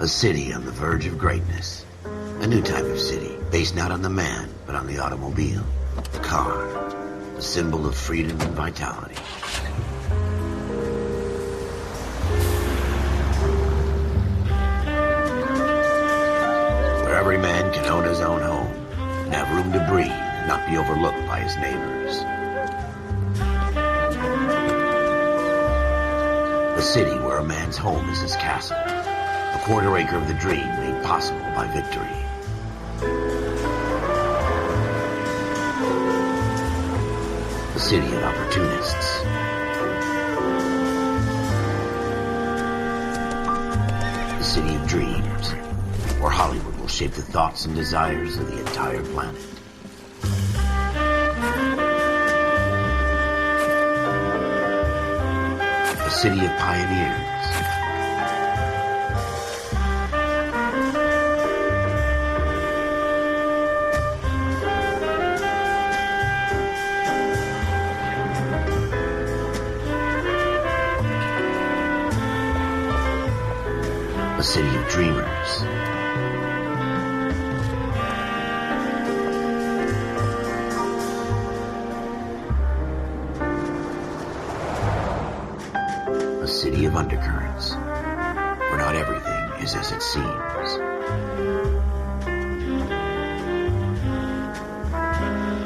A city on the verge of greatness. A new type of city, based not on the man, but on the automobile. The car. The symbol of freedom and vitality. Where every man can own his own home, and have room to breathe, and not be overlooked by his neighbors. A city where a man's home is his castle. A quarter acre of the dream made possible by victory. A city of opportunists. A city of dreams, where Hollywood will shape the thoughts and desires of the entire planet. A city of pioneers. A city of dreamers. A city of undercurrents, where not everything is as it seems.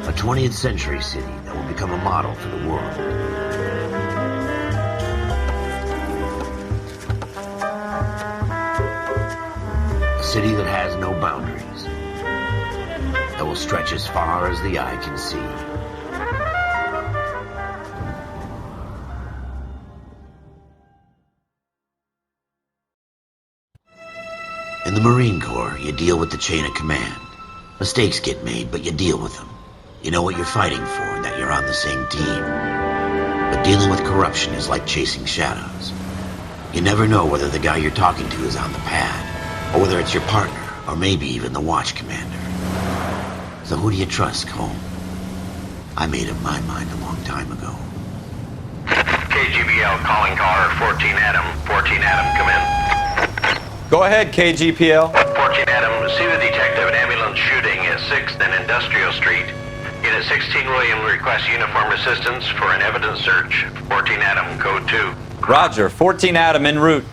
A 20th century city that will become a model for the world. A city that has no boundaries, that will stretch as far as the eye can see. In the Marine Corps, you deal with the chain of command. Mistakes get made, but you deal with them. You know what you're fighting for and that you're on the same team. But dealing with corruption is like chasing shadows. You never know whether the guy you're talking to is on the pad, or whether it's your partner, or maybe even the watch commander. So who do you trust, Cole? I made up my mind a long time ago. KGBL calling caller 14 Adam. 14 Adam, come in. Go ahead, KGPL. 14 Adam, see the detective at ambulance shooting at 6th and Industrial Street. Unit 16 William requests uniform assistance for an evidence search. 14 Adam, code 2. Roger, 14 Adam en route.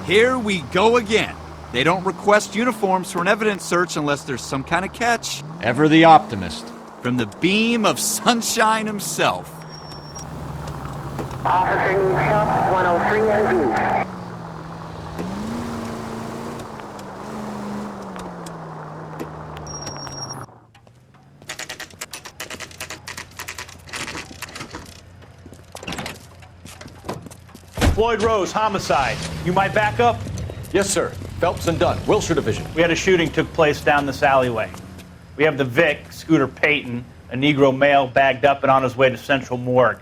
Here we go again. They don't request uniforms for an evidence search unless there's some kind of catch. Ever the optimist. From the beam of sunshine himself. Officer needs help, 103 in view. Floyd Rose, homicide. You might back up? Yes, sir. Phelps and Dunn, Wilshire Division. We had a shooting took place down this alleyway. We have the Vic, Scooter Payton, a Negro male bagged up and on his way to Central Morgue.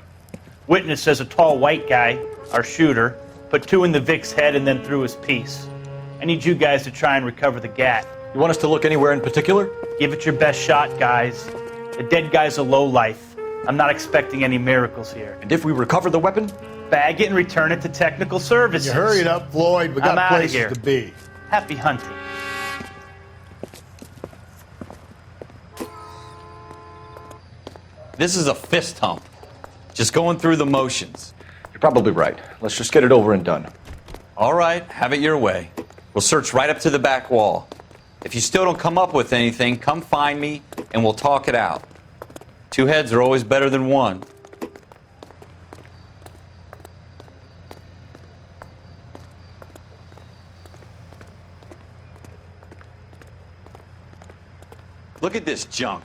Witness says a tall white guy, our shooter, put 2 in the Vic's head and then threw his piece. I need you guys to try and recover the gat. You want us to look anywhere in particular? Give it your best shot, guys. The dead guy's a lowlife. I'm not expecting any miracles here. And if we recover the weapon? Bag it and return it to technical services. You hurry it up, Floyd. We got I'm outta places here. to be. Happy hunting. This is a fist hump. Just going through the motions. You're probably right. Let's just get it over and done. All right, have it your way. We'll search right up to the back wall. If you still don't come up with anything, come find me and we'll talk it out. 2 heads are always better than 1. Look at this junk.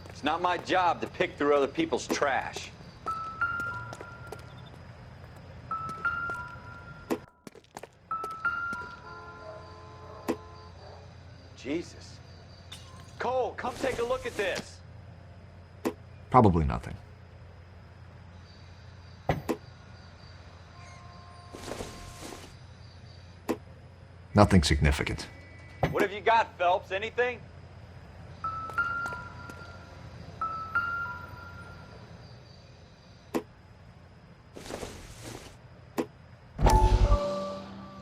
It's not my job to pick through other people's trash. Jesus. Cole, come take a look at this. Probably nothing. Nothing significant. What have you got, Phelps? Anything?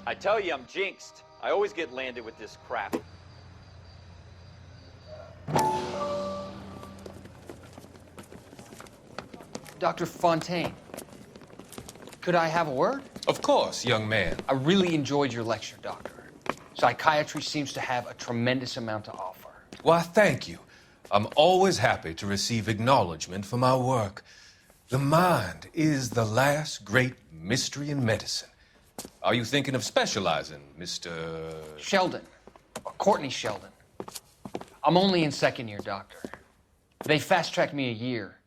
I tell you, I'm jinxed. I always get landed with this crap. Dr. Fontaine, could I have a word? Of course, young man. I really enjoyed your lecture, Doctor. Psychiatry seems to have a tremendous amount to offer. Why, thank you. I'm always happy to receive acknowledgement for my work. The mind is the last great mystery in medicine. Are you thinking of specializing, Mr. Sheldon, or Courtney Sheldon. I'm only in second year, Doctor. They fast-tracked me a year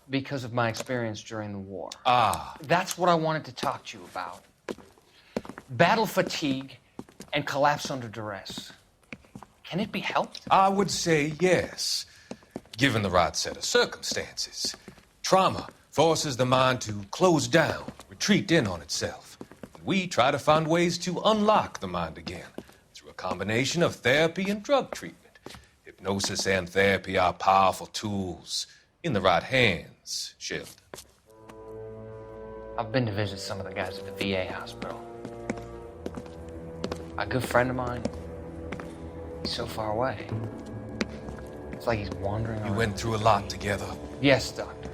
because of my experience during the war. Ah. That's what I wanted to talk to you about. Battle fatigue and collapse under duress. Can it be helped? I would say yes, given the right set of circumstances. Trauma forces the mind to close down, retreat in on itself. We try to find ways to unlock the mind again through a combination of therapy and drug treatment. Hypnosis and therapy are powerful tools in the right hands, Sheldon. I've been to visit some of the guys at the VA hospital. A good friend of mine, he's so far away. It's like he's wandering around. You went through a lot together. Yes, Doctor.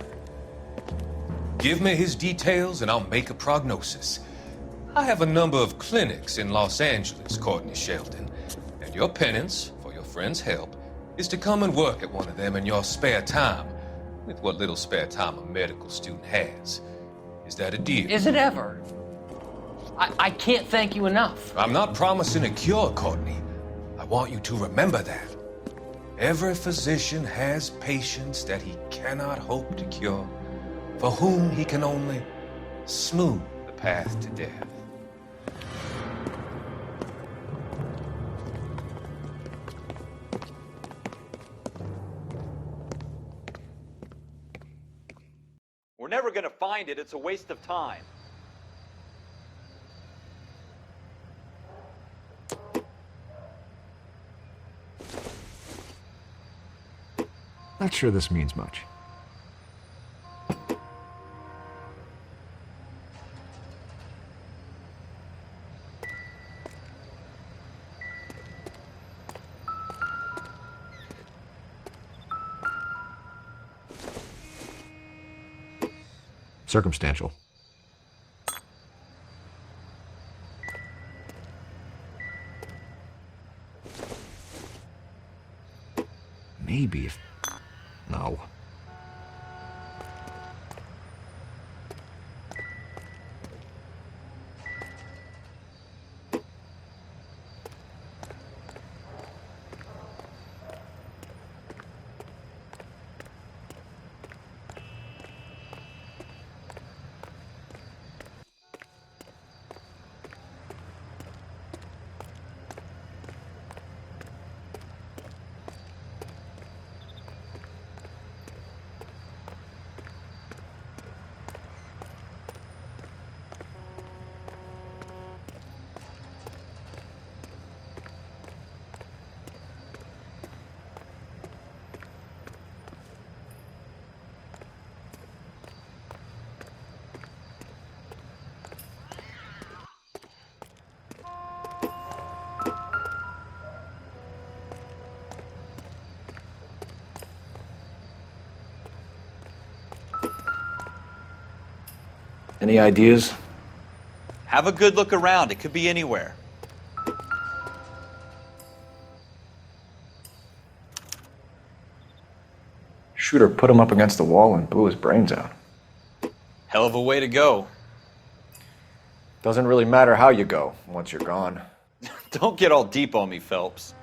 Give me his details and I'll make a prognosis. I have a number of clinics in Los Angeles, Courtney Sheldon, and your penance, for your friend's help, is to come and work at one of them in your spare time, with what little spare time a medical student has. Is that a deal? Is it ever? I can't thank you enough. I'm not promising a cure, Courtney. I want you to remember that. Every physician has patients that he cannot hope to cure, for whom he can only smooth the path to death. We're never gonna find it. It's a waste of time. Not sure this means much. Circumstantial. Maybe if... No. Any ideas? Have a good look around. It could be anywhere. Shooter put him up against the wall and blew his brains out. Hell of a way to go. Doesn't really matter how you go once you're gone. Don't get all deep on me, Phelps.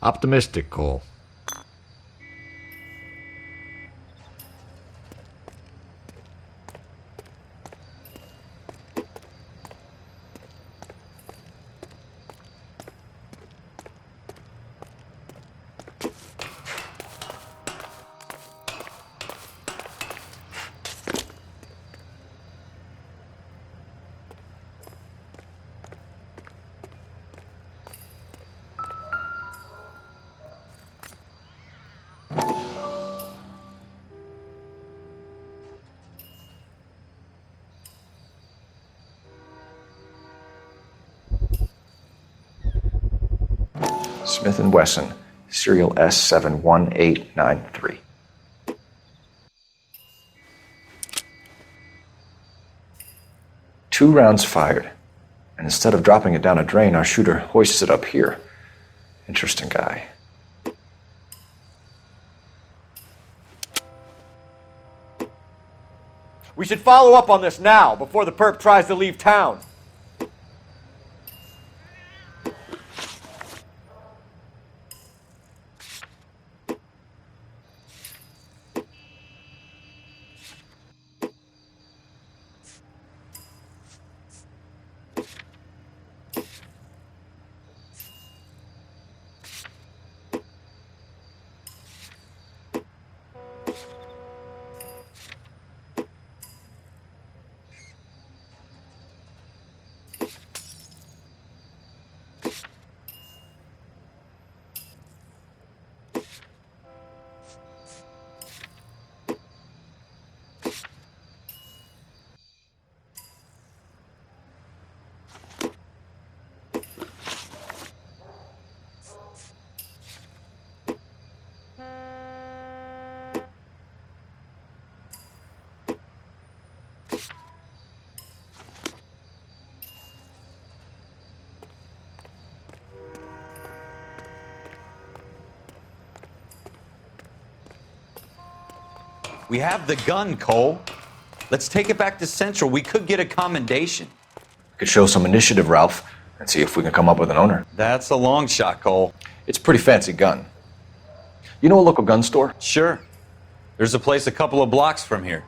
Optimistic, Cole. Smith & Wesson, serial S71893. Two rounds fired, and instead of dropping it down a drain, our shooter hoists it up here. Interesting guy. We should follow up on this now, before the perp tries to leave town. We have the gun, Cole. Let's take it back to Central. We could get a commendation. We could show some initiative, Ralph, and see if we can come up with an owner. That's a long shot, Cole. It's a pretty fancy gun. You know a local gun store? Sure. There's a place a couple of blocks from here.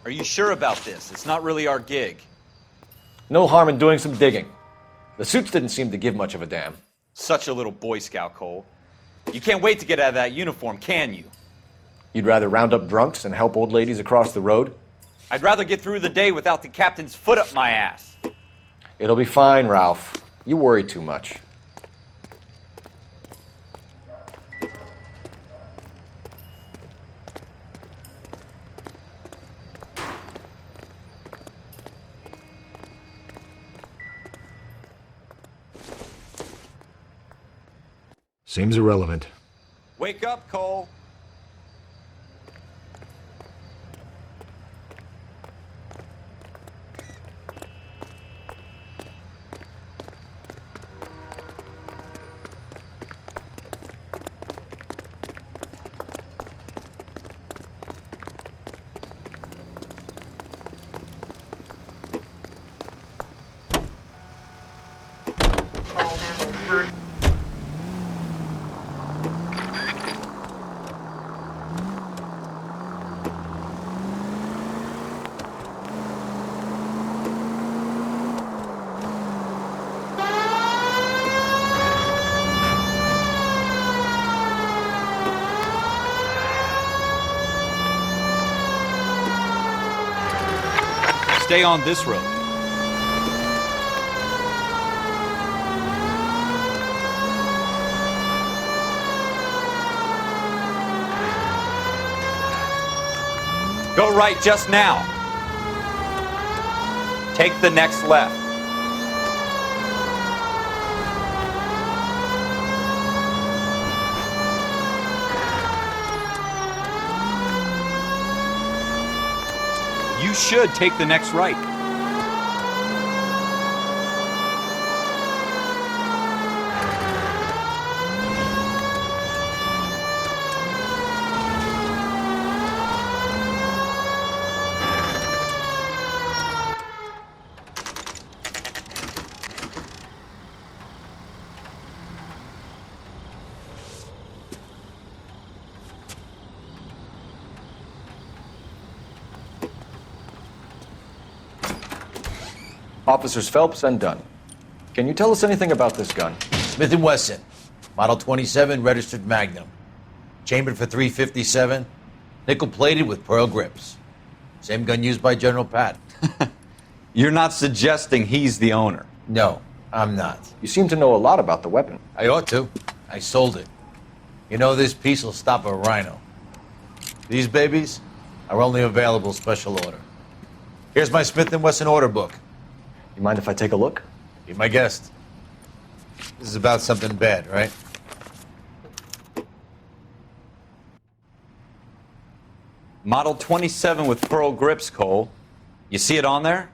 Are you sure about this? It's not really our gig. No harm in doing some digging. The suits didn't seem to give much of a damn. Such a little Boy Scout, Cole. You can't wait to get out of that uniform, can you? You'd rather round up drunks and help old ladies across the road? I'd rather get through the day without the captain's foot up my ass. It'll be fine, Ralph. You worry too much. Seems irrelevant. Wake up, Cole. Stay on this road. Go right just now. Take the next left. You should take the next right. Officers Phelps and Dunn. Can you tell us anything about this gun? Smith & Wesson, Model 27, registered Magnum. Chambered for .357, nickel-plated with pearl grips. Same gun used by General Patton. You're not suggesting he's the owner? No, I'm not. You seem to know a lot about the weapon. I ought to. I sold it. You know, this piece will stop a rhino. These babies are only available special order. Here's my Smith & Wesson order book. You mind if I take a look? Be my guest. This is about something bad, right? Model 27 with pearl grips, Cole. You see it on there?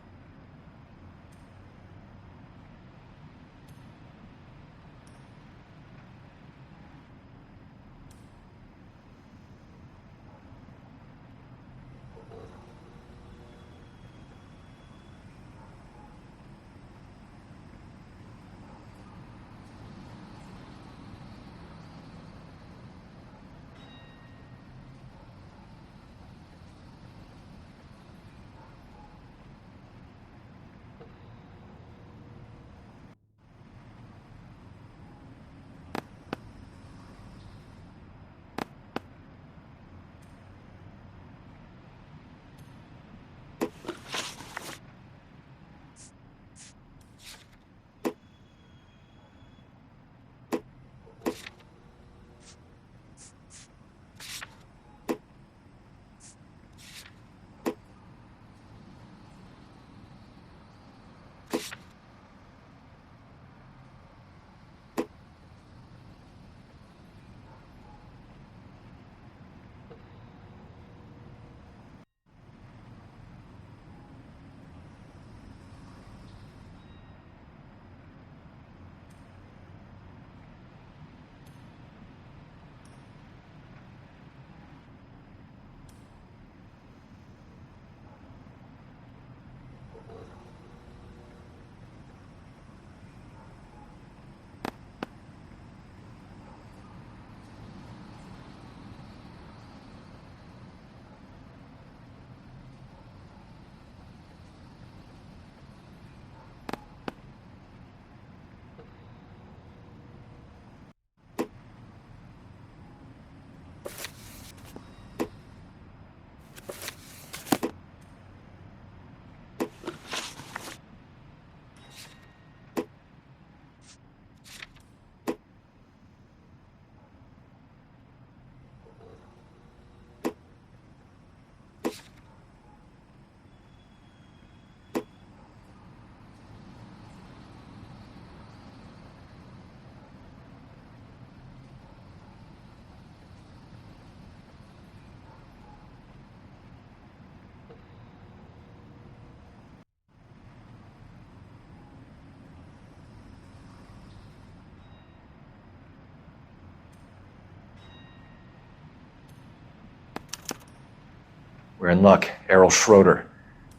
We're in luck. Errol Schroeder,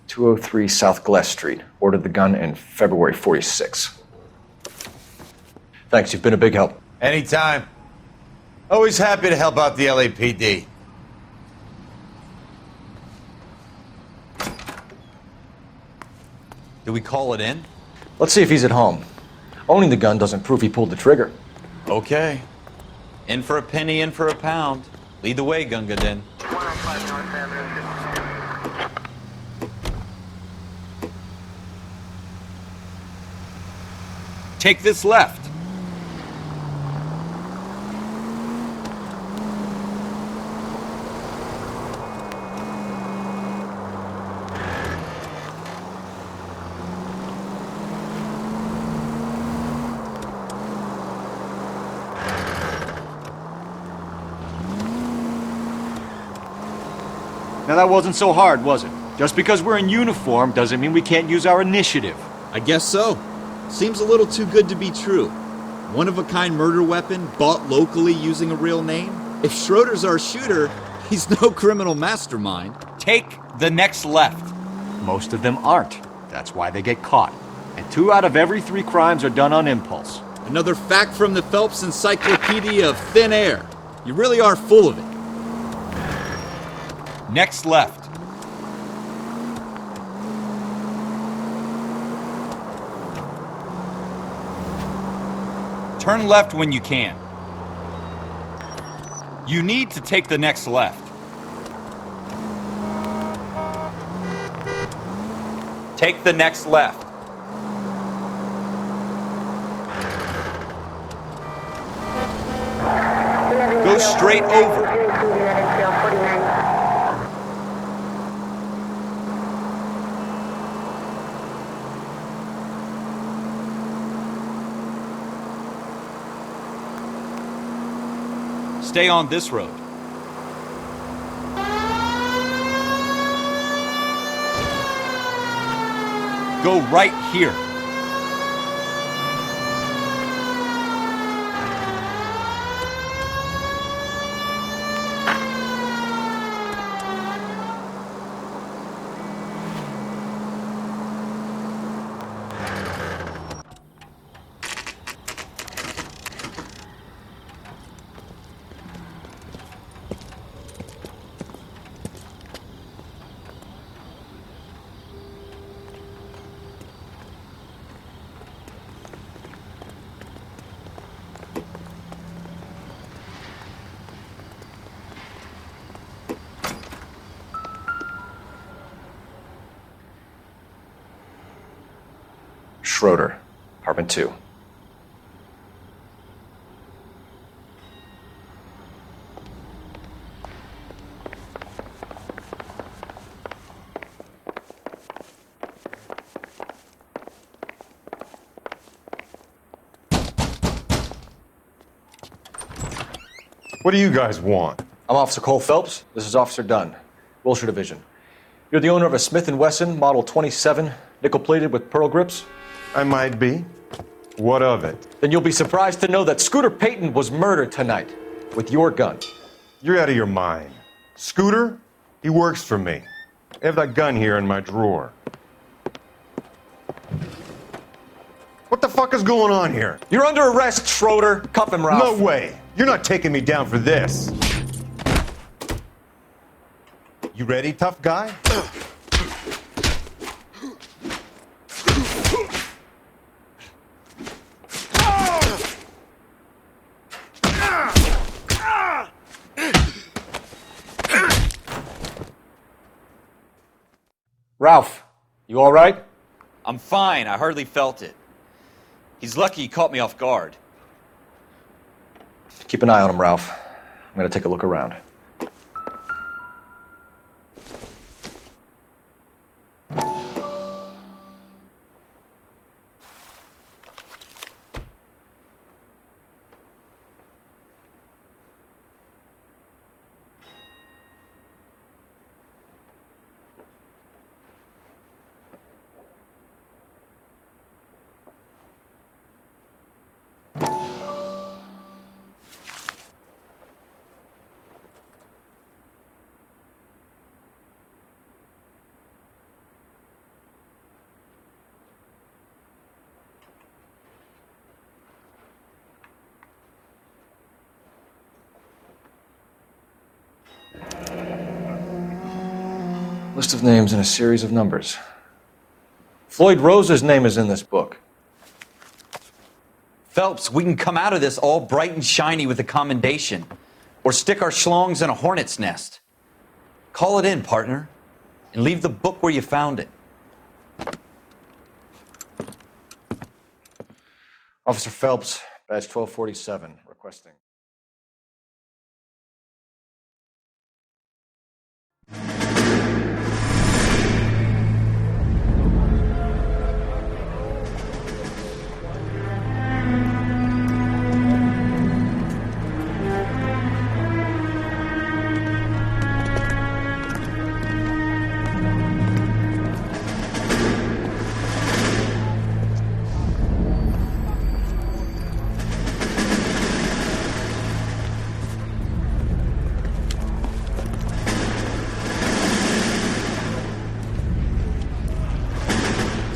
203 South Glass Street. Ordered the gun in February '46. Thanks, you've been a big help. Anytime. Always happy to help out the LAPD. Do we call it in? Let's see if he's at home. Owning the gun doesn't prove he pulled the trigger. Okay. In for a penny, in for a pound. Lead the way, Gunga Din. Take this left. Now that wasn't so hard, was it? Just because we're in uniform doesn't mean we can't use our initiative. I guess so. Seems a little too good to be true. One-of-a-kind murder weapon bought locally using a real name? If Schroeder's our shooter, he's no criminal mastermind. Take the next left. Most of them aren't. That's why they get caught. And 2 out of every 3 crimes are done on impulse. Another fact from the Phelps Encyclopedia of Thin Air. You really are full of it. Next left. Turn left when you can. You need to take the next left. Take the next left. Go straight over. Stay on this road. Go right here. Schroeder, apartment 2. What do you guys want? I'm Officer Coulou Felpsu. This is Officer Dunn, Wilshire Division. You're the owner of a Smith & Wesson Model 27, nickel-plated with pearl grips? I might be. What of it? Then you'll be surprised to know that Scooter Payton was murdered tonight with your gun. You're out of your mind. Scooter? He works for me. I have that gun here in my drawer. What the fuck is going on here? You're under arrest, Schroeder. Cuff him, Ralph. No way. You're not taking me down for this. You ready, tough guy? Ralph, you all right? I'm fine. I hardly felt it. He's lucky he caught me off guard. Keep an eye on him, Ralph. I'm gonna take a look around. List of names and a series of numbers. Floyd Rose's name is in this book. Phelps, we can come out of this all bright and shiny with a commendation. Or stick our schlongs in a hornet's nest. Call it in, partner. And leave the book where you found it. Officer Phelps, badge 1247, requesting.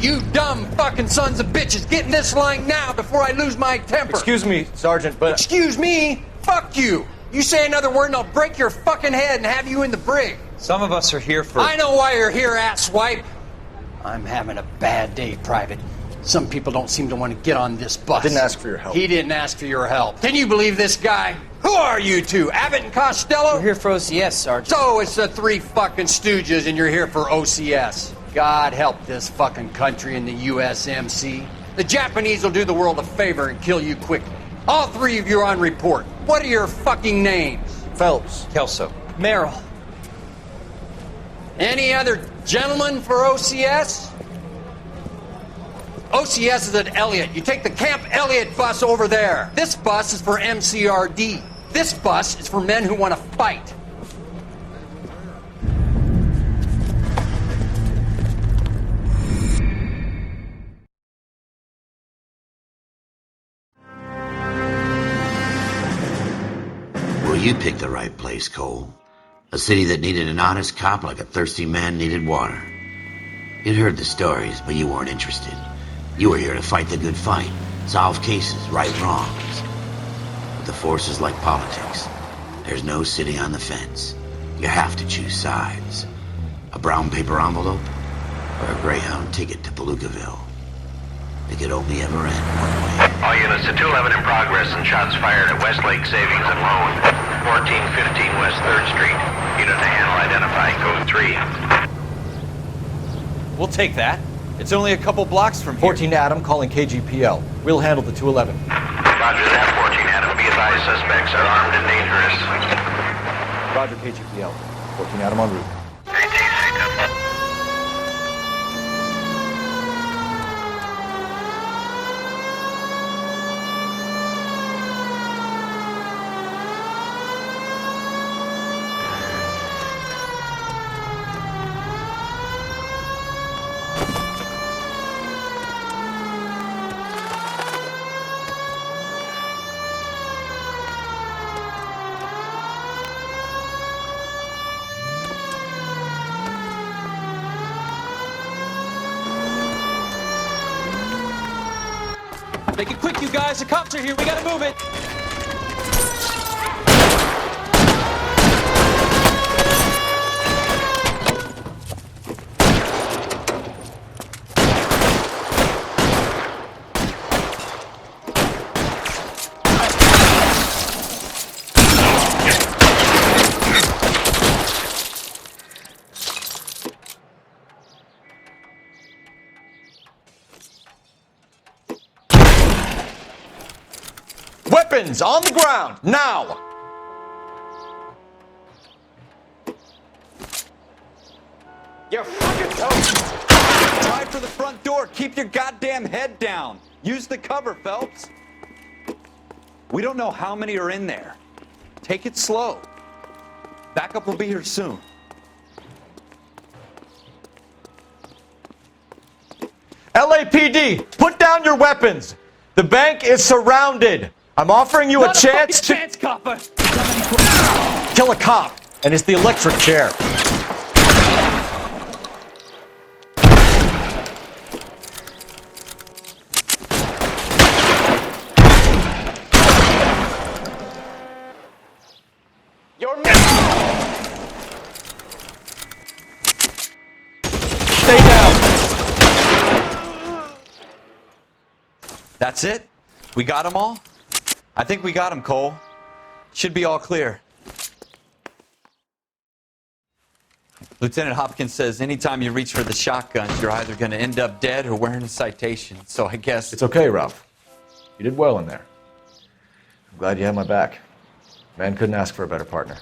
You dumb fucking sons of bitches, get in this line now before I lose my temper. Excuse me, Sergeant, but... Excuse me? Fuck you. You say another word and I'll break your fucking head and have you in the brig. Some of us are here for... I know why you're here, asswipe. I'm having a bad day, Private. Some people don't seem to want to get on this bus. Didn't ask for your help. He didn't ask for your help. Can you believe this guy? Who are you two? Abbott and Costello? We're here for OCS, Sergeant. So it's the three fucking stooges and you're here for OCS. God help this fucking country and the USMC. The Japanese will do the world a favor and kill you quickly. All three of you are on report. What are your fucking names? Phelps. Kelso. Merrill. Any other gentlemen for OCS? OCS is at Elliott. You take the Camp Elliott bus over there. This bus is for MCRD. This bus is for men who want to fight. Well, you picked the right place, Cole. A city that needed an honest cop like a thirsty man needed water. You'd heard the stories, but you weren't interested. You were here to fight the good fight, solve cases, right wrongs. But the force is like politics. There's no sitting on the fence. You have to choose sides. A brown paper envelope or a Greyhound ticket to Palookaville. It could only ever end one way. All units to 211 in progress and shots fired at Westlake Savings and Loan, 1415 West 3rd Street. Unit to handle identify code 3. We'll take that. It's only a couple blocks from here. 14 Adam calling KGPL. We'll handle the 211. Roger that, 14 Adam. Be advised, suspects are armed and dangerous. Roger KGPL. 14 Adam en route. Make it quick, you guys. The cops are here. We gotta move it. Weapons on the ground, now! You're fucking toast! Try for the front door. Keep your goddamn head down. Use the cover, Phelps. We don't know how many are in there. Take it slow. Backup will be here soon. LAPD, put down your weapons! The bank is surrounded! I'm offering you a chance to copper. kill a cop, and it's the electric chair. Stay down. That's it? We got them all? I think we got them, Cole. Should be all clear. Lieutenant Hopkins says anytime you reach for the shotguns, you're either going to end up dead or wearing a citation. So I guess... It's okay, Ralph. You did well in there. I'm glad you had my back. Man couldn't ask for a better partner.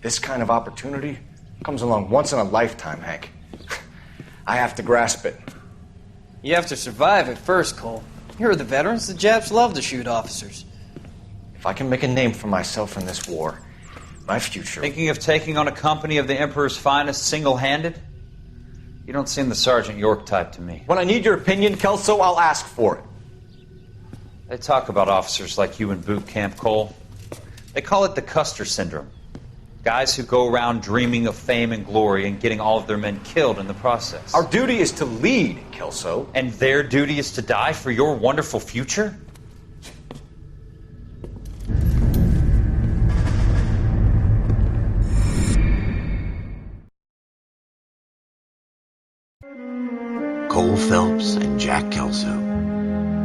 This kind of opportunity comes along once in a lifetime, Hank. I have to grasp it. You have to survive it first, Cole. Here are the veterans. The Japs love to shoot officers. If I can make a name for myself in this war, my future... Thinking of taking on a company of the Emperor's finest single-handed? You don't seem the Sergeant York type to me. When I need your opinion, Kelso, I'll ask for it. They talk about officers like you in boot camp, Cole. They call it the Custer syndrome. Guys who go around dreaming of fame and glory and getting all of their men killed in the process. Our duty is to lead, Kelso. And their duty is to die for your wonderful future? Coulou Felpsu and Jack Kelso.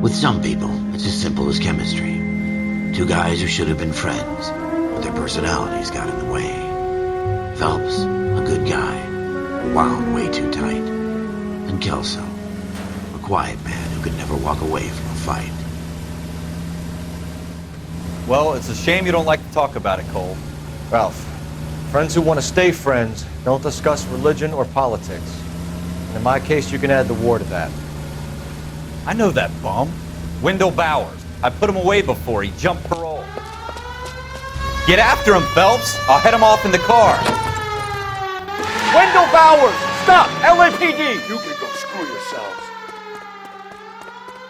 With some people, it's as simple as chemistry. Two guys who should have been friends, but their personalities got in the way. Phelps, a good guy, wound way too tight. And Kelso, a quiet man who could never walk away from a fight. Well, it's a shame you don't like to talk about it, Cole. Ralph, friends who want to stay friends don't discuss religion or politics. And in my case, you can add the war to that. I know that bum. Wendell Bowers. I put him away before he jumped parole. Get after him, Phelps. I'll head him off in the car. Wendell Bowers! Stop! LAPD! You can go screw yourselves.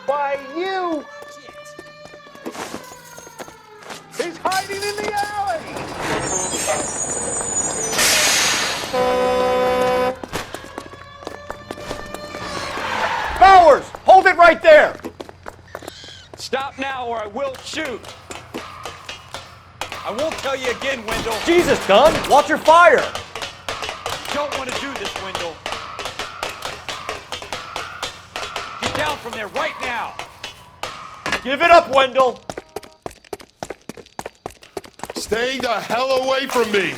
Why, you! He's hiding in the alley! Bowers! Hold it right there! Stop now or I will shoot. I won't tell you again, Wendell. Jesus, Dunn! Watch your fire! Don't want to do this, Wendell. Get down from there right now. Give it up, Wendell! Stay the hell away from me!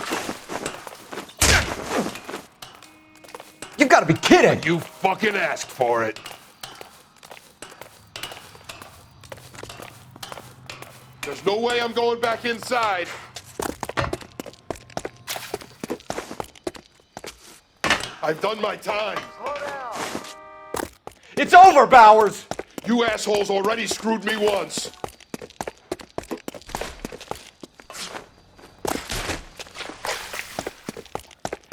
You've got to be kidding! You fucking asked for it. There's no way I'm going back inside. I've done my time. It's over, Bowers! You assholes already screwed me once.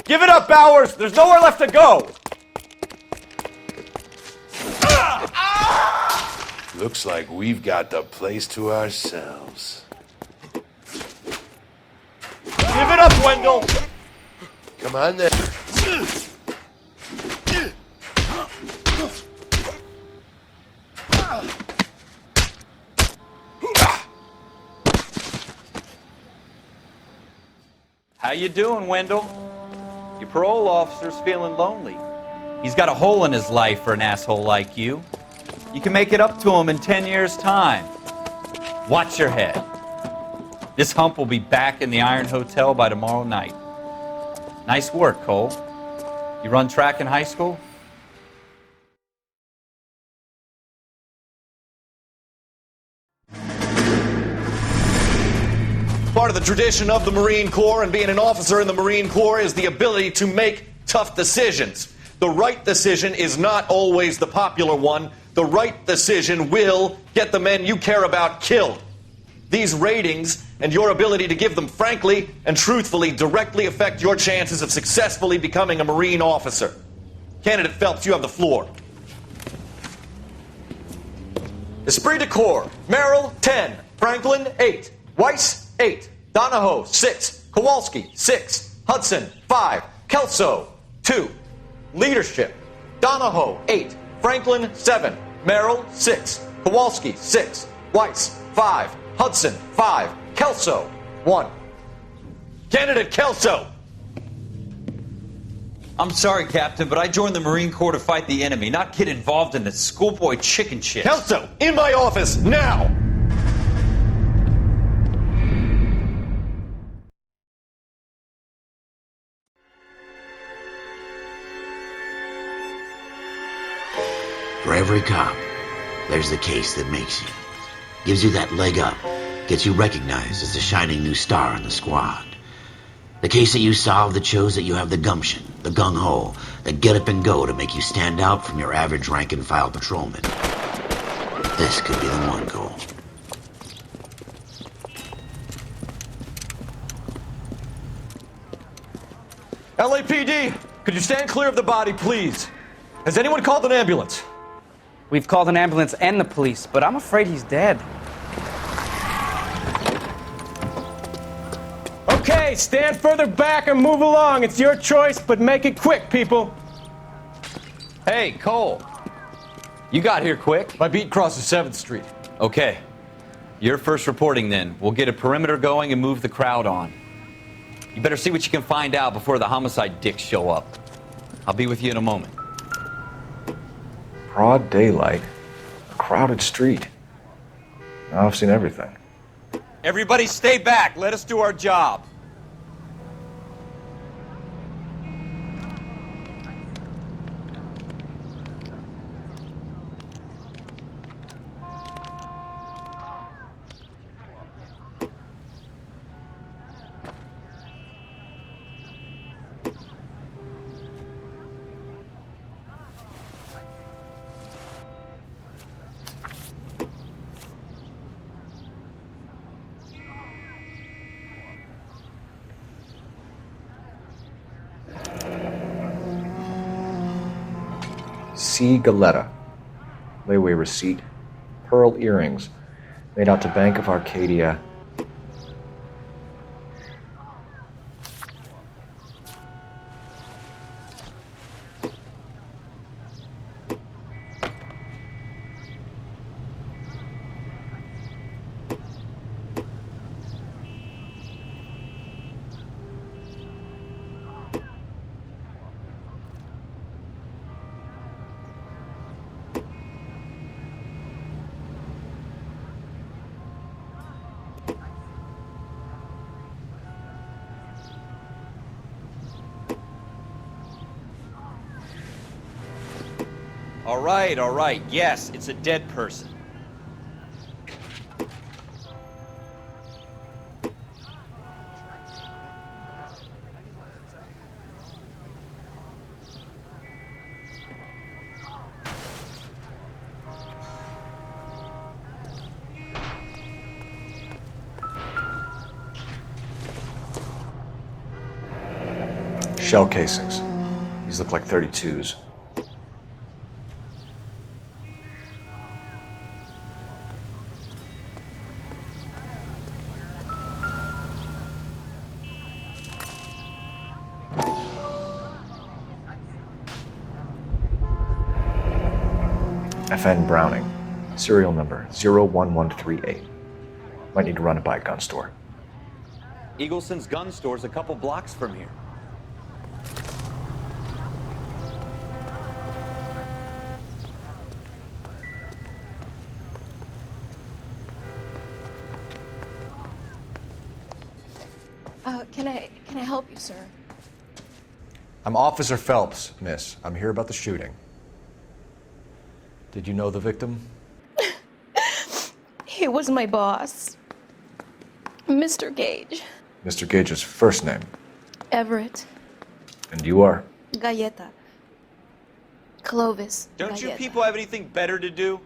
Give it up, Bowers! There's nowhere left to go! Looks like we've got the place to ourselves. Give it up, Wendell! Come on then. How you doing, Wendell? Your parole officer's feeling lonely. He's got a hole in his life for an asshole like you. You can make it up to him in 10 years' time. Watch your head. This hump will be back in the Iron Hotel by tomorrow night. Nice work, Cole. You run track in high school? Part of the tradition of the Marine Corps and being an officer in the Marine Corps is the ability to make tough decisions. The right decision is not always the popular one. The right decision will get the men you care about killed. These ratings and your ability to give them frankly and truthfully directly affect your chances of successfully becoming a Marine officer. Candidate Phelps, you have the floor. Esprit de Corps, Merrill, 10. Franklin, 8. Weiss, 8. Donahoe, 6. Kowalski, 6. Hudson, 5. Kelso, 2. Leadership, Donahoe, 8. Franklin, 7. Merrill, 6. Kowalski, 6. Weiss, 5. Hudson, 5. Kelso, 1. Candidate Kelso! I'm sorry, Captain, but I joined the Marine Corps to fight the enemy, not get involved in this schoolboy chicken shit. Kelso, in my office, now! For every cop, there's the case that makes you. Gives you that leg up. Gets you recognized as the shining new star in the squad. The case that you solve that shows that you have the gumption, the gung-ho, the get up and go to make you stand out from your average rank-and-file patrolman. This could be the one, Cole. LAPD, could you stand clear of the body, please? Has anyone called an ambulance? We've called an ambulance and the police, but I'm afraid he's dead. Okay, stand further back and move along. It's your choice, but make it quick, people. Hey, Cole. You got here quick. My beat crosses 7th Street. Okay. You're first reporting then. We'll get a perimeter going and move the crowd on. You better see what you can find out before the homicide dicks show up. I'll be with you in a moment. Broad daylight, a crowded street. Now I've seen everything. Everybody stay back. Let us do our job. C. Galetta. Layaway receipt. Pearl earrings. Made out to Bank of Arcadia. All right. Yes, it's a dead person. Shell casings. These look like 32s. FN Browning, serial number 01138. Might need to run it by a gun store. Eagleson's gun store's a couple blocks from here. Can I help you, sir? I'm Officer Phelps, miss. I'm here about the shooting. Did you know the victim? He was my boss, Mr. Gage. Mr. Gage's first name. Everett. And you are? Galleta. Clovis. Don't Galleta. you people have anything better to do?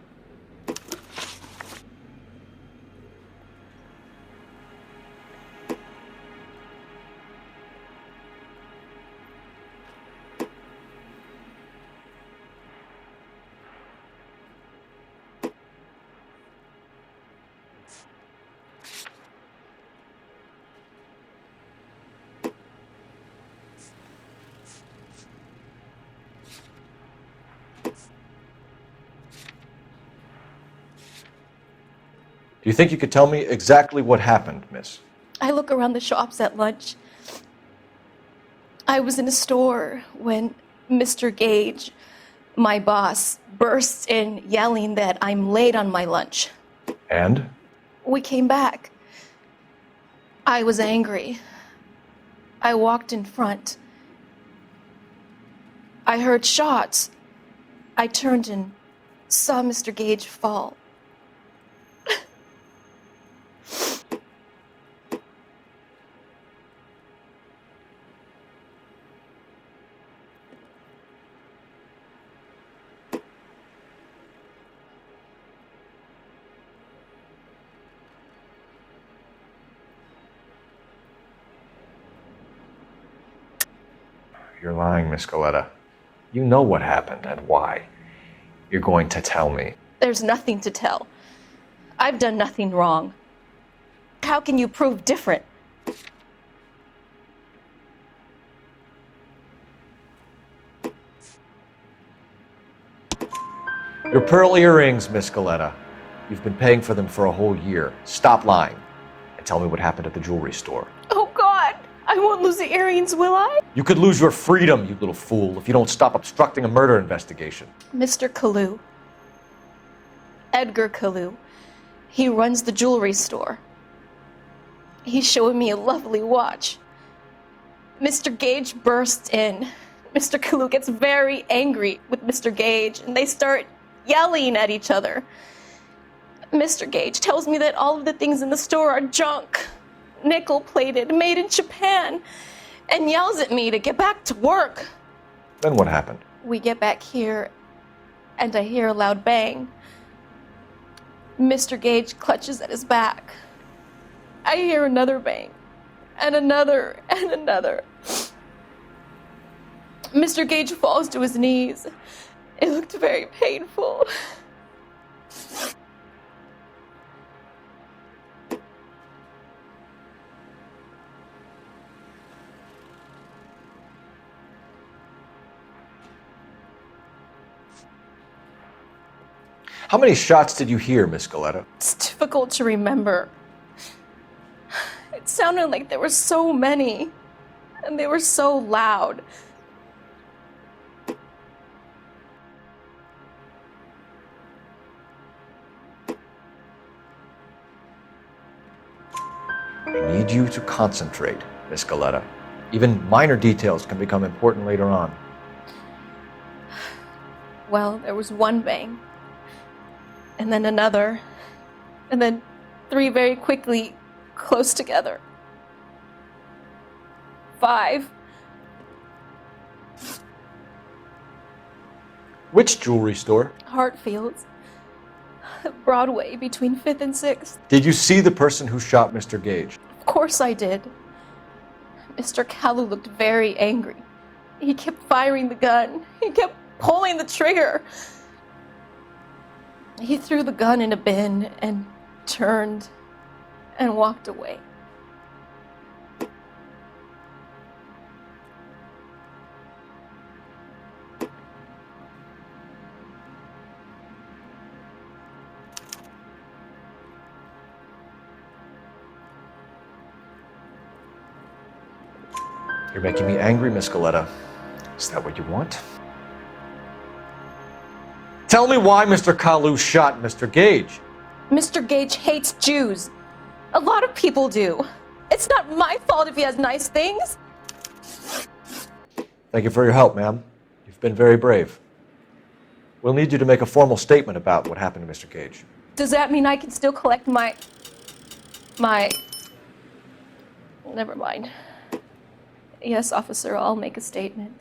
Do you think you could tell me exactly what happened, miss? I look around the shops at lunch. I was in a store when Mr. Gage, my boss, bursts in yelling that I'm late on my lunch. And? We came back. I was angry. I walked in front. I heard shots. I turned and saw Mr. Gage fall. You're lying, Miss Galetta. You know what happened and why. You're going to tell me. There's nothing to tell. I've done nothing wrong. How can you prove different? Your pearl earrings, Miss Galetta. You've been paying for them for a whole year. Stop lying and tell me what happened at the jewelry store. Oh, God. I won't lose the earrings, will I? You could lose your freedom, you little fool, if you don't stop obstructing a murder investigation. Mr. Kalu. Edgar Kalu. He runs the jewelry store. He's showing me a lovely watch. Mr. Gage bursts in. Mr. Kalu gets very angry with Mr. Gage, and they start yelling at each other. Mr. Gage tells me that all of the things in the store are junk, nickel-plated, made in Japan, and yells at me to get back to work. Then what happened? We get back here, and I hear a loud bang. Mr. Gage clutches at his back. I hear another bang, and another, and another. Mr. Gage falls to his knees. It looked very painful. How many shots did you hear, Miss Galetta? It's difficult to remember. It sounded like there were so many, and they were so loud. I need you to concentrate, Miss Galetta. Even minor details can become important later on. Well, there was one bang, and then another, and then three very quickly, close together. 5. Which jewelry store? Hartfield's. Broadway, between 5th and 6th. Did you see the person who shot Mr. Gage? Of course I did. Mr. Kalu looked very angry. He kept firing the gun. He kept pulling the trigger. He threw the gun in a bin and turned and walked away. You're making me angry, Miss Galetta. Is that what you want? Tell me why Mr. Kalu shot Mr. Gage. Mr. Gage hates Jews. A lot of people do. It's not my fault if he has nice things. Thank you for your help, ma'am. You've been very brave. We'll need you to make a formal statement about what happened to Mr. Gage. Does that mean I can still collect my... Never mind. Yes, officer, I'll make a statement.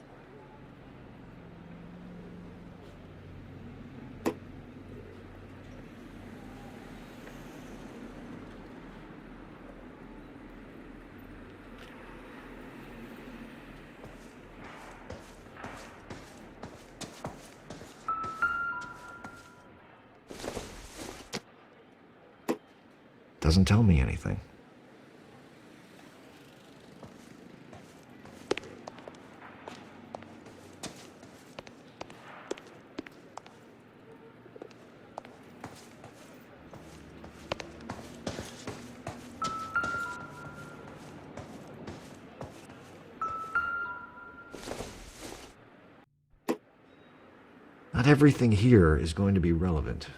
Doesn't tell me anything. Not everything here is going to be relevant.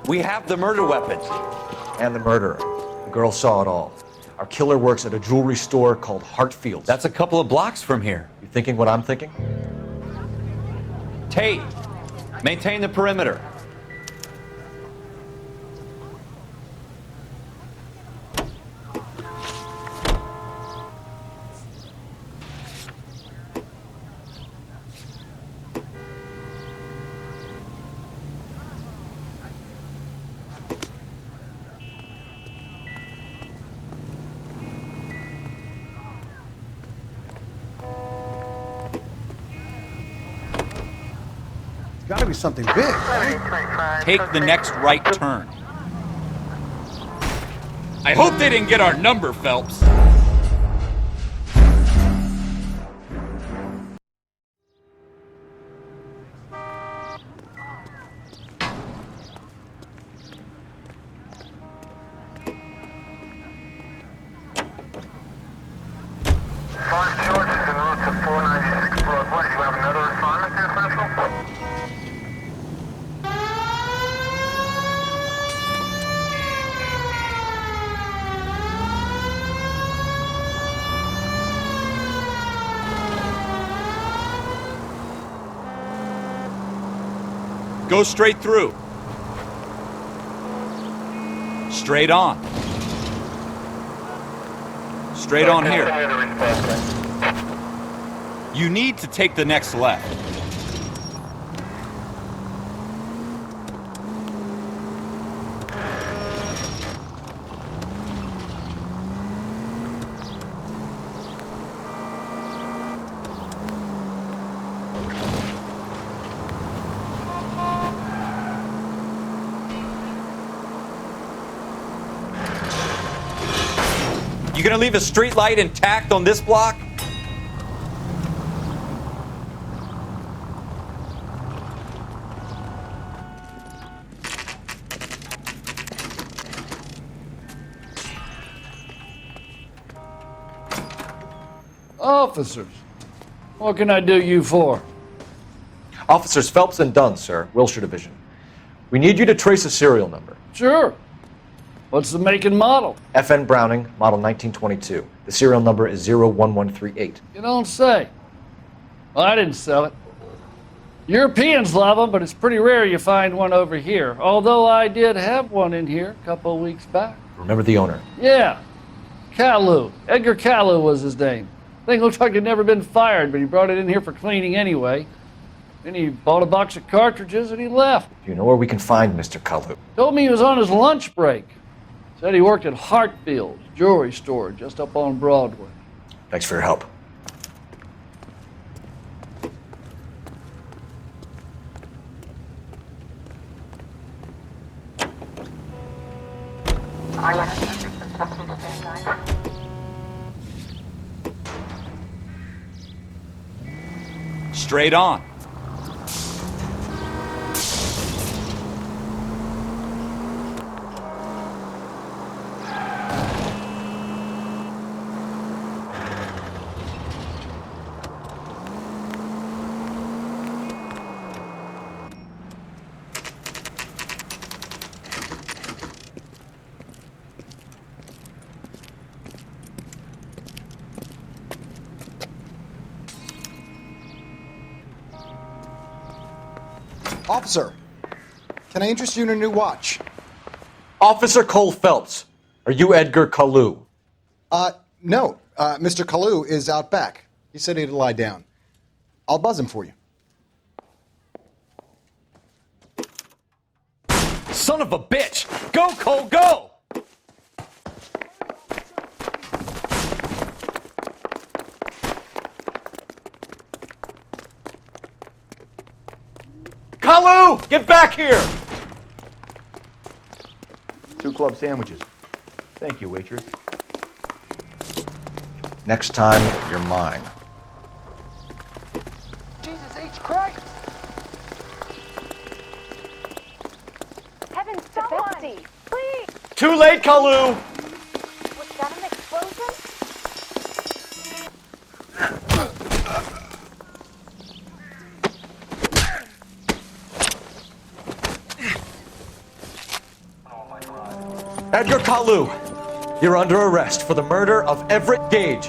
We have the murder weapons. And the murderer. The girl saw it all. Our killer works at a jewelry store called Hartfield's. That's a couple of blocks from here. You thinking what I'm thinking? Tate, maintain the perimeter. Gotta be something big. Take the next right turn. I hope they didn't get our number, Phelps. Go straight through. Straight on. Straight on here. You need to take the next left. You gonna leave a street light intact on this block? Officers, what can I do you for? Officers Phelps and Dunn, sir, Wilshire Division. We need you to trace a serial number. Sure. What's the make and model? FN Browning, model 1922. The serial number is 01138. You don't say. Well, I didn't sell it. Europeans love them, but it's pretty rare you find one over here. Although I did have one in here a couple of weeks back. Remember the owner? Yeah. Kalu. Edgar Kalu was his name. Thing looked like he'd never been fired, but he brought it in here for cleaning anyway. Then he bought a box of cartridges and he left. Do you know where we can find Mr. Kalu? Told me he was on his lunch break. Said he worked at Hartfield's jewelry store just up on Broadway. Thanks for your help. Straight on. Officer, can I interest you in a new watch? Officer Cole Phelps, are you Edgar Kalu? No. Mr. Kalu is out back. He said he'd lie down. I'll buzz him for you. Son of a bitch! Go, Cole, go! Kalu! Get back here! 2 club sandwiches. Thank you, waitress. Next time, you're mine. Jesus H. Christ! Heaven, someone! Please! Too late, Kalu! Was that an explosion? Edgar Kalu, you're under arrest for the murder of Everett Gage.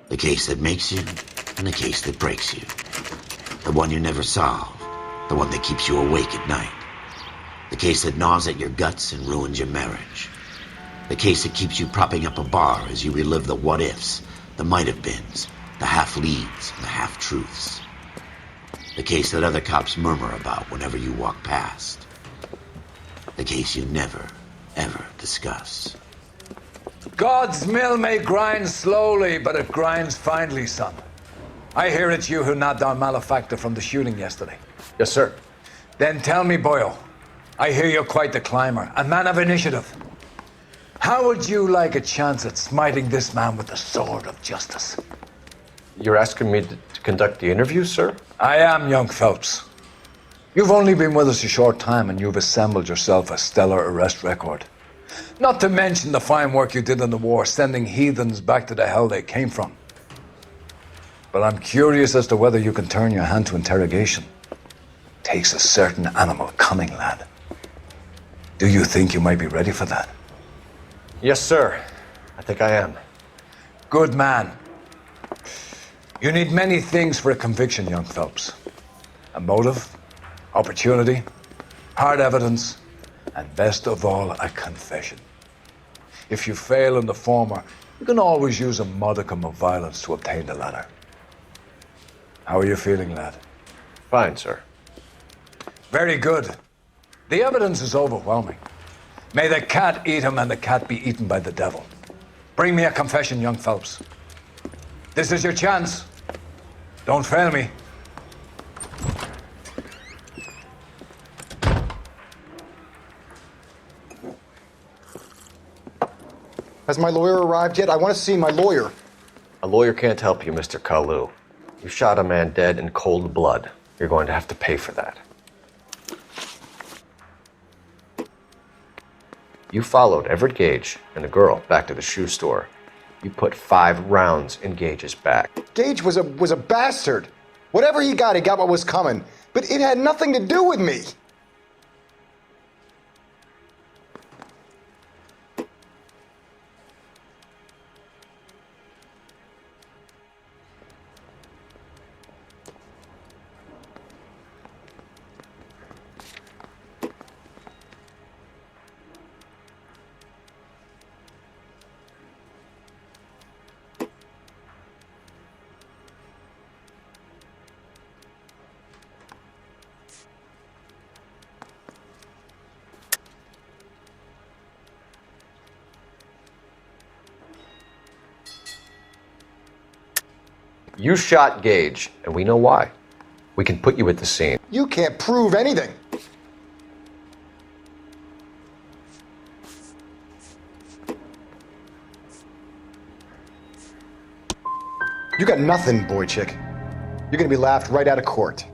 The case that makes you and the case that breaks you. The one you never solve. The one that keeps you awake at night. The case that gnaws at your guts and ruins your marriage. The case that keeps you propping up a bar as you relive the what-ifs, the might-have-beens, the half-leads, and the half-truths. The case that other cops murmur about whenever you walk past. The case you never, ever discuss. God's mill may grind slowly, but it grinds finely, son. I hear it's you who knocked down Malefactor from the shooting yesterday. Yes, sir. Then tell me, Boyle, I hear you're quite the climber, a man of initiative. How would you like a chance at smiting this man with the sword of justice? You're asking me to conduct the interview, sir? I am, young Phelps. You've only been with us a short time and you've assembled yourself a stellar arrest record. Not to mention the fine work you did in the war, sending heathens back to the hell they came from. But I'm curious as to whether you can turn your hand to interrogation. Takes a certain animal cunning, lad. Do you think you might be ready for that? Yes, sir. I think I am. Good man. You need many things for a conviction, young Phelps. A motive, opportunity, hard evidence, and best of all, a confession. If you fail in the former, you can always use a modicum of violence to obtain the latter. How are you feeling, lad? Fine, sir. Very good. The evidence is overwhelming. May the cat eat him and the cat be eaten by the devil. Bring me a confession, young Phelps. This is your chance. Don't fail me. Has my lawyer arrived yet? I want to see my lawyer. A lawyer can't help you, Mr. Kalu. You shot a man dead in cold blood. You're going to have to pay for that. You followed Everett Gage and the girl back to the shoe store. You put 5 rounds in Gage's back. Gage was a bastard. Whatever he got what was coming. But it had nothing to do with me. You shot Gage, and we know why. We can put you at the scene. You can't prove anything. You got nothing, boy chick. You're gonna be laughed right out of court.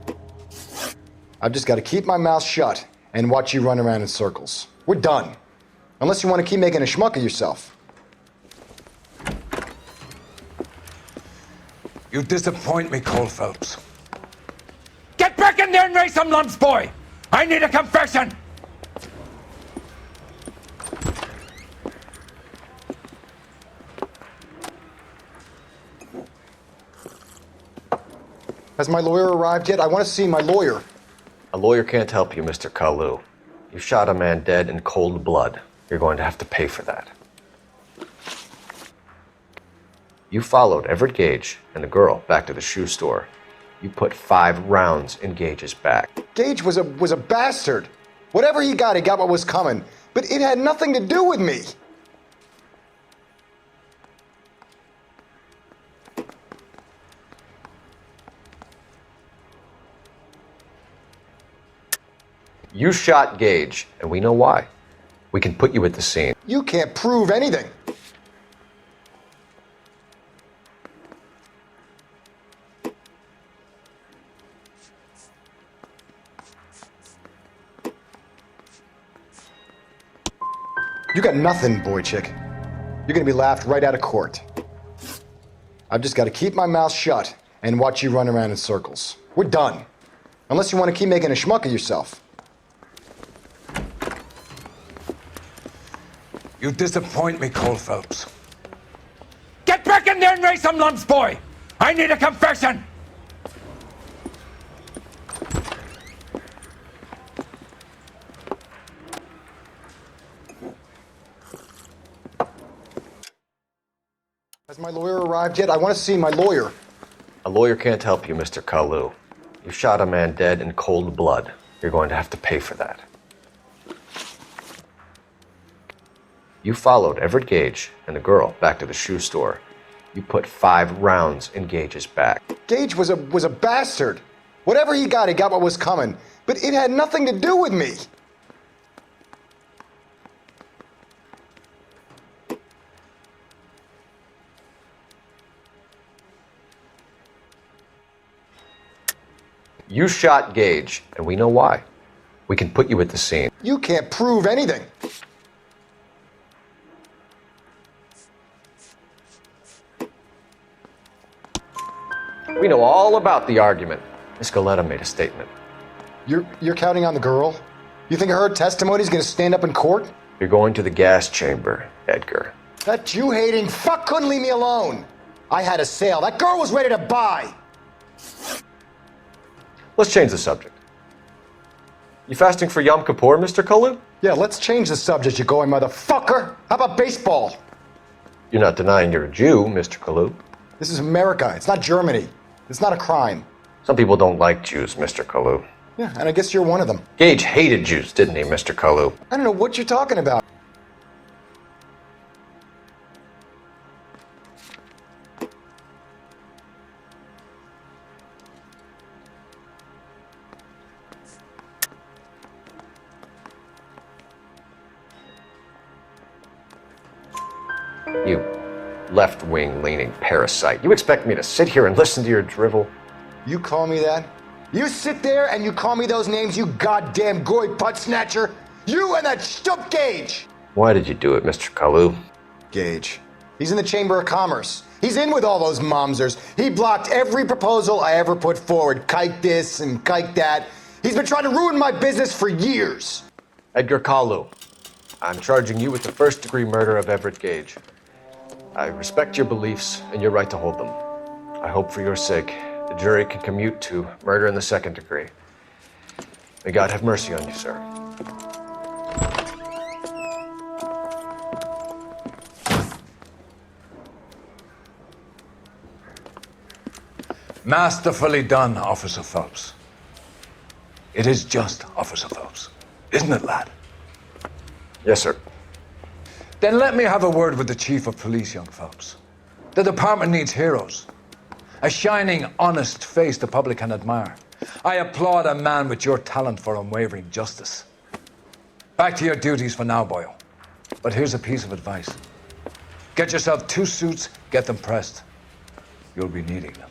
I've just got to keep my mouth shut and watch you run around in circles. We're done. Unless you want to keep making a schmuck of yourself. You disappoint me, Coulter Phelps. Get back in there and raise some lumps, boy! I need a confession! Has my lawyer arrived yet? I want to see my lawyer. A lawyer can't help you, Mr. Kalu. You shot a man dead in cold blood. You're going to have to pay for that. You followed Everett Gage and the girl back to the shoe store. You put 5 rounds in Gage's back. Gage was a bastard. Whatever he got what was coming. But it had nothing to do with me. You shot Gage, and we know why. We can put you at the scene. You can't prove anything. You got nothing, boy chick. You're gonna be laughed right out of court. I've just got to keep my mouth shut and watch you run around in circles. We're done. Unless you want to keep making a schmuck of yourself. You disappoint me, Coulter Phelps. Get back in there and raise some lumps, boy! I need a confession! Has my lawyer arrived yet? I want to see my lawyer. A lawyer can't help you, Mr. Kalu. You shot a man dead in cold blood. You're going to have to pay for that. You followed Everett Gage and the girl back to the shoe store. You put 5 rounds in Gage's back. Gage was a bastard. Whatever he got what was coming. But it had nothing to do with me. You shot Gage, and we know why. We can put you at the scene. You can't prove anything. We know all about the argument. Miss Galetta made a statement. You're counting on the girl? You think her testimony is going to stand up in court? You're going to the gas chamber, Edgar. That Jew-hating fuck couldn't leave me alone. I had a sale. That girl was ready to buy. Let's change the subject. You fasting for Yom Kippur, Mr. Kalu? Yeah, let's change the subject, you going motherfucker. How about baseball? You're not denying you're a Jew, Mr. Kalu. This is America. It's not Germany. It's not a crime. Some people don't like Jews, Mr. Kalu. Yeah, and I guess you're one of them. Gage hated Jews, didn't he, Mr. Kalu? I don't know what you're talking about. You left-wing leaning parasite. You expect me to sit here and listen to your drivel? You call me that? You sit there and you call me those names, you goddamn goy putt snatcher? You and that stup Gage! Why did you do it, Mr. Kalu? Gage. He's in the Chamber of Commerce. He's in with all those momsers. He blocked every proposal I ever put forward. Kike this and kike that. He's been trying to ruin my business for years. Edgar Kalu, I'm charging you with the first-degree murder of Everett Gage. I respect your beliefs and your right to hold them. I hope for your sake the jury can commute to murder in the second degree. May God have mercy on you, sir. Masterfully done, Officer Phelps. It is just Officer Phelps, isn't it, lad? Yes, sir. Then let me have a word with the Chief of Police, young Phelps. The department needs heroes. A shining, honest face the public can admire. I applaud a man with your talent for unwavering justice. Back to your duties for now, boyo. But here's a piece of advice. Get yourself 2 suits, get them pressed. You'll be needing them.